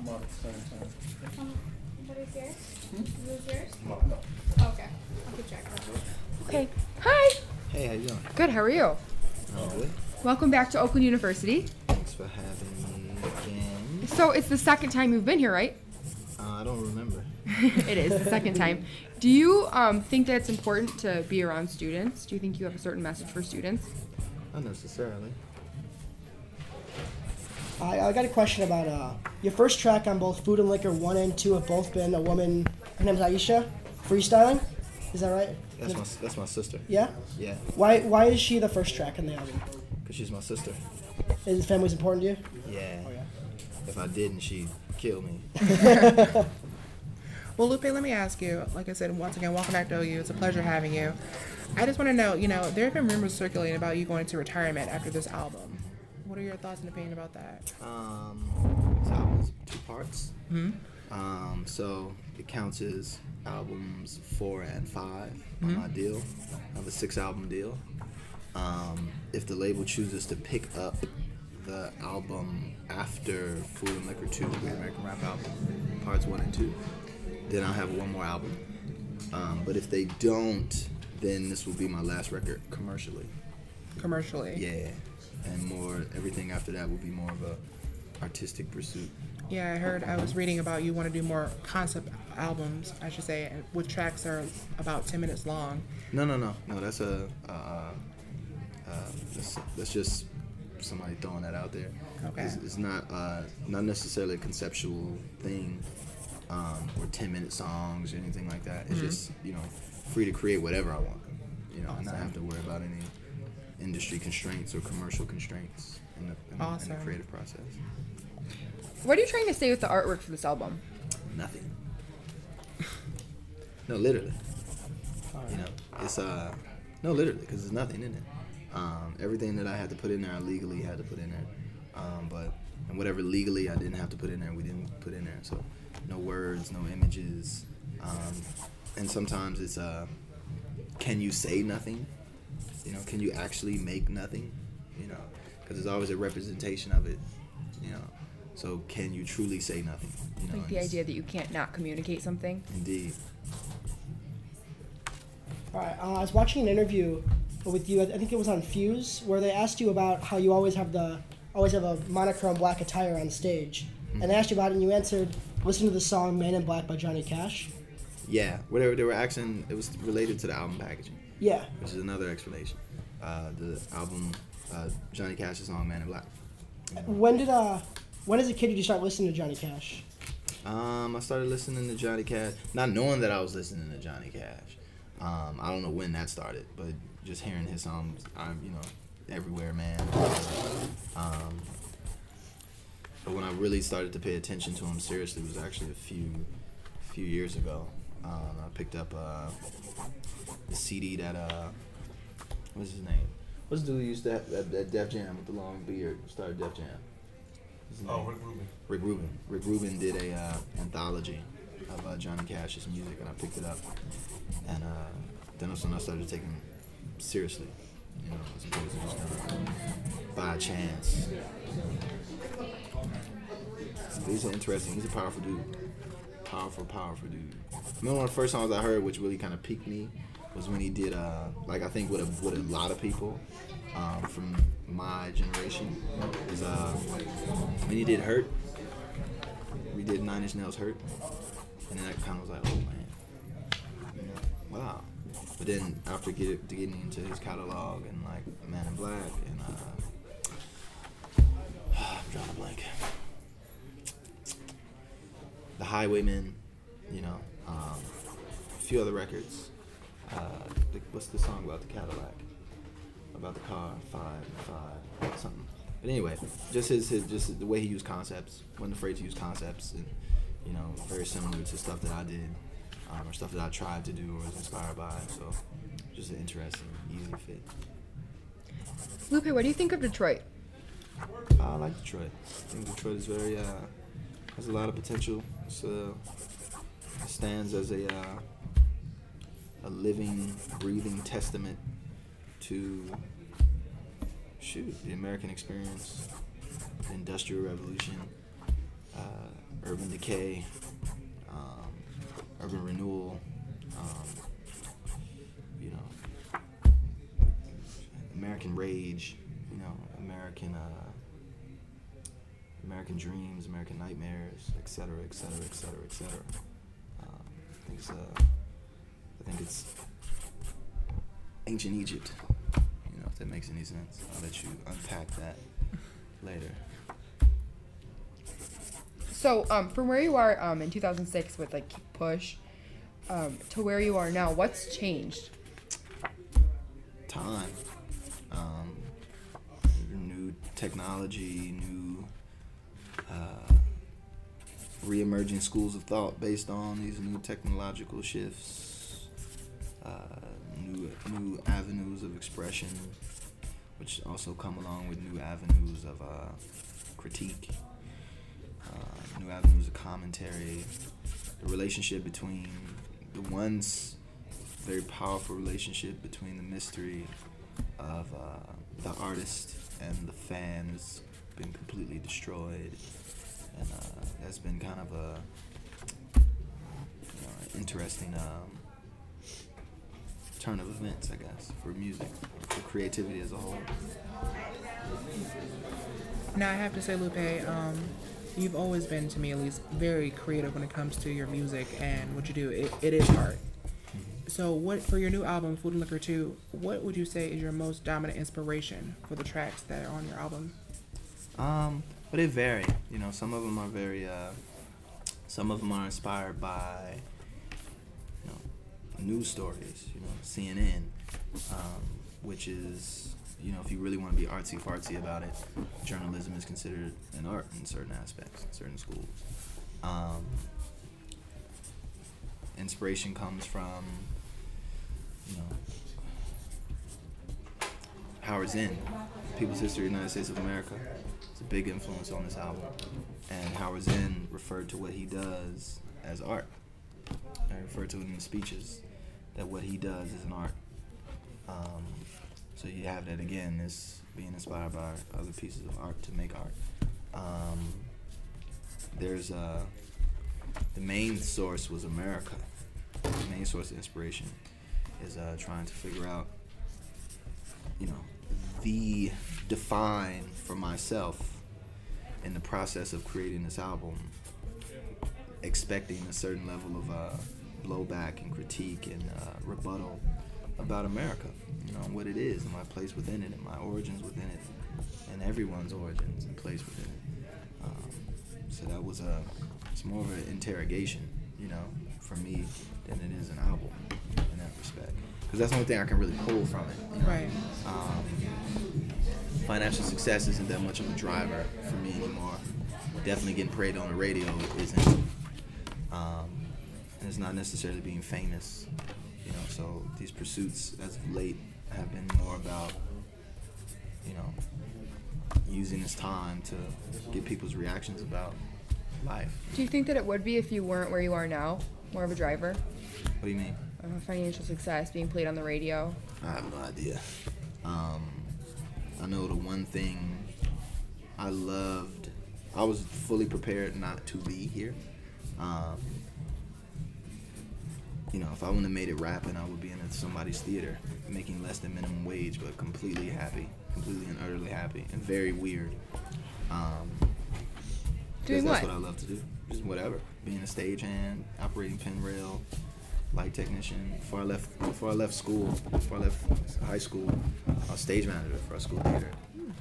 What is yours? Is this yours? No. Okay. I'll keep track of it. Okay. Hi. Hey, how you doing? Good. How are you? I'm good. Welcome back to Oakland University. Thanks for having me again. So it's the second time you've been here, right? I don't remember. It is the second time. Do you think that it's important to be around students? Do you think you have a certain message for students? Not necessarily. I got a question about your first track on both Food and Liquor 1 and 2 have both been a woman. Her name's Aisha, freestyling. Is that right? That's my sister. Yeah. Yeah. Why is she the first track in the album? Cause she's my sister. Is family's important to you? Yeah. Oh yeah. If I didn't, she'd kill me. Well, Lupe, let me ask you, like I said, once again, welcome back to OU. It's a pleasure having you. I just want to know, there have been rumors circulating about you going to retirement after this album. What are your thoughts and opinion about that? This album is 2 parts. Mm-hmm. So it counts as albums 4 and 5 on my deal. I have a 6-album deal. If the label chooses to pick up the album after Food and Liquor 2, the Great American Rap album, parts 1 and 2, then I'll have 1 more album. But if they don't, then this will be my last record commercially. Commercially? Yeah. And everything after that will be more of a artistic pursuit. Yeah, I was reading about you want to do more concept albums, I should say, with tracks that are about 10 minutes long. No, that's that's just somebody throwing that out there. Okay. It's not necessarily a conceptual thing, or 10-minute songs or anything like that. It's just, free to create whatever I want, and not have to worry about any industry constraints or commercial constraints in the creative process. What are you trying to say with the artwork for this album? Nothing. No, literally. It's no, literally, because there's nothing in it. Everything that I had to put in there, I legally had to put in there. And whatever legally I didn't have to put in there, we didn't put in there. So no words, no images. And sometimes it's can you say nothing? Can you actually make nothing? Because there's always a representation of it. So can you truly say nothing? Like the idea that you can't not communicate something? Indeed. All right. I was watching an interview with you. I think it was on Fuse, where they asked you about how you always have a monochrome black attire on stage, and they asked you about it, and you answered, "Listen to the song Man in Black by Johnny Cash." Yeah, whatever they were asking, it was related to the album packaging. Yeah. Which is another explanation. The album, Johnny Cash's song "Man in Black." When as a kid did you start listening to Johnny Cash? I started listening to Johnny Cash, not knowing that I was listening to Johnny Cash. I don't know when that started, but just hearing his songs, Everywhere Man. But when I really started to pay attention to him seriously was actually a few years ago. I picked up the CD that what's his name? What's the dude who used to have that Def Jam with the long beard? Started Def Jam. Rick Rubin. Rick Rubin did a anthology of Johnny Cash's music, and I picked it up, and then that's when I started taking him seriously, as opposed to just kind of by chance. But he's a powerful dude. Powerful dude. One of the first songs I heard, which really kind of piqued me, was when he did, I think what a lot of people from my generation is when he did Hurt. We did 9 Inch Nails Hurt, and then that kind of was like, oh man, wow. But then after getting into his catalog and like Man in Black and I'm drawing a blank. The Highwaymen, a few other records. What's the song about the Cadillac? About the car, 5 something. But anyway, just just the way he used concepts. Wasn't afraid to use concepts, and very similar to stuff that I did, or stuff that I tried to do or was inspired by. So just an interesting, easy fit. Lupe, what do you think of Detroit? I like Detroit. I think Detroit is very has a lot of potential. It stands as a living, breathing testament to the American experience, the Industrial Revolution, urban decay, urban renewal, you know, American rage, you know, American dreams, American nightmares, etc., etc., etc., etc. I think it's ancient Egypt. You know, if that makes any sense. I'll let you unpack that later. So, from where you are in 2006 with like Push to where you are now, what's changed? Time, new technology, new re-emerging schools of thought based on these new technological shifts, new avenues of expression, which also come along with new avenues of critique, new avenues of commentary, the relationship between the once very powerful relationship between the mystery of the artist and the fan has been completely destroyed, and that's been kind of a interesting turn of events, I guess, for music, for creativity as a whole. Now I have to say, Lupe, you've always been, to me at least, very creative when it comes to your music and what you do. It is art. So what, for your new album, Food and Liquor 2, what would you say is your most dominant inspiration for the tracks that are on your album? But it vary. You know, some of them are very, some of them are inspired by, you know, news stories, you know, CNN, which is, you know, if you really want to be artsy-fartsy about it, journalism is considered an art in certain aspects, in certain schools. Inspiration comes from, you know, Howard Zinn, People's History of the United States of America. It's a big influence on this album. And Howard Zinn referred to what he does as art. I referred to it in the speeches, that what he does is an art. So you have that again, this being inspired by other pieces of art to make art. There's the main source was America. The main source of inspiration is trying to figure out, you know, the define for myself in the process of creating this album, expecting a certain level of blowback and critique and rebuttal about America, you know, what it is and my place within it and my origins within it and everyone's origins and place within it. So that was it's more of an interrogation, you know, for me than it is an album in that respect. Because that's the only thing I can really pull from it. You know? Right. Financial success isn't that much of a driver for me anymore. Definitely getting paid on the radio isn't. And it's not necessarily being famous, you know. So these pursuits, as of late, have been more about, you know, using this time to get people's reactions about life. Do you think that it would be if you weren't where you are now, more of a driver? What do you mean? Financial success, being played on the radio. I have no idea. I know the one thing I loved, I was fully prepared not to be here. You know, if I wouldn't have made it rapping, I would be in somebody's theater, making less than minimum wage, but completely happy, completely and utterly happy, and very weird. Doing that's what? What I love to do, just whatever. Being a stagehand, operating pen rail, light technician. Before I left school, before I left high school, I was stage manager for a school theater. You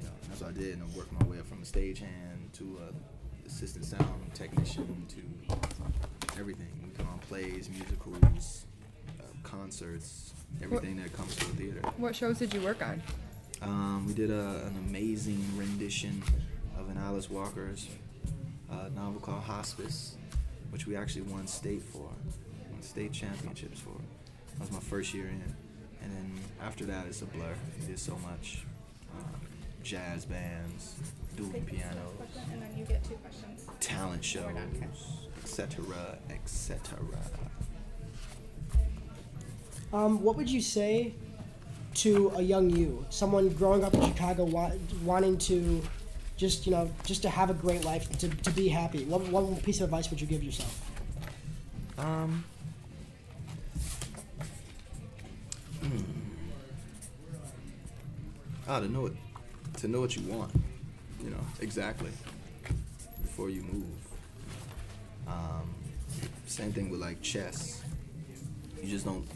know, that's what I did, and I worked my way up from a stagehand to assistant sound technician to everything. We put on plays, musicals, concerts, everything that comes to a theater. What shows did you work on? We did an amazing rendition of an Alice Walker's novel called Hospice, which we actually won state championships for. That was my first year in. And then after that, it's a blur. We did so much. Jazz bands, dueling pianos, And then you get 2 questions. talent shows, etc., etc. What would you say to a young you, someone growing up in Chicago wanting to just just to have a great life, to be happy? What piece of advice would you give yourself? To know what you want, exactly before you move. Same thing with like chess. You just don't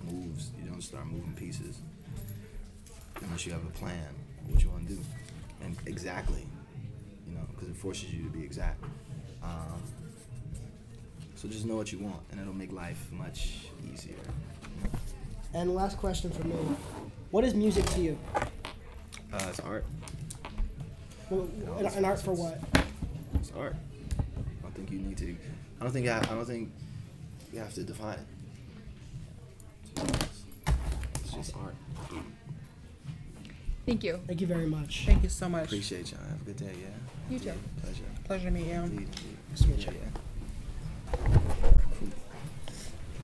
moves. You don't start moving pieces unless you have a plan of what you want to do, and exactly, because it forces you to be exact. So just know what you want, and it'll make life much easier. And last question for me: what is music to you? It's art. An art for what? It's art. I don't think you need to. I don't think you have to define it. It's just art. Thank you. Thank you very much. Thank you so much. Appreciate y'all. Have a good day. Yeah. You too. Pleasure. Pleasure to meet you. Indeed. Nice to meet you. Yeah.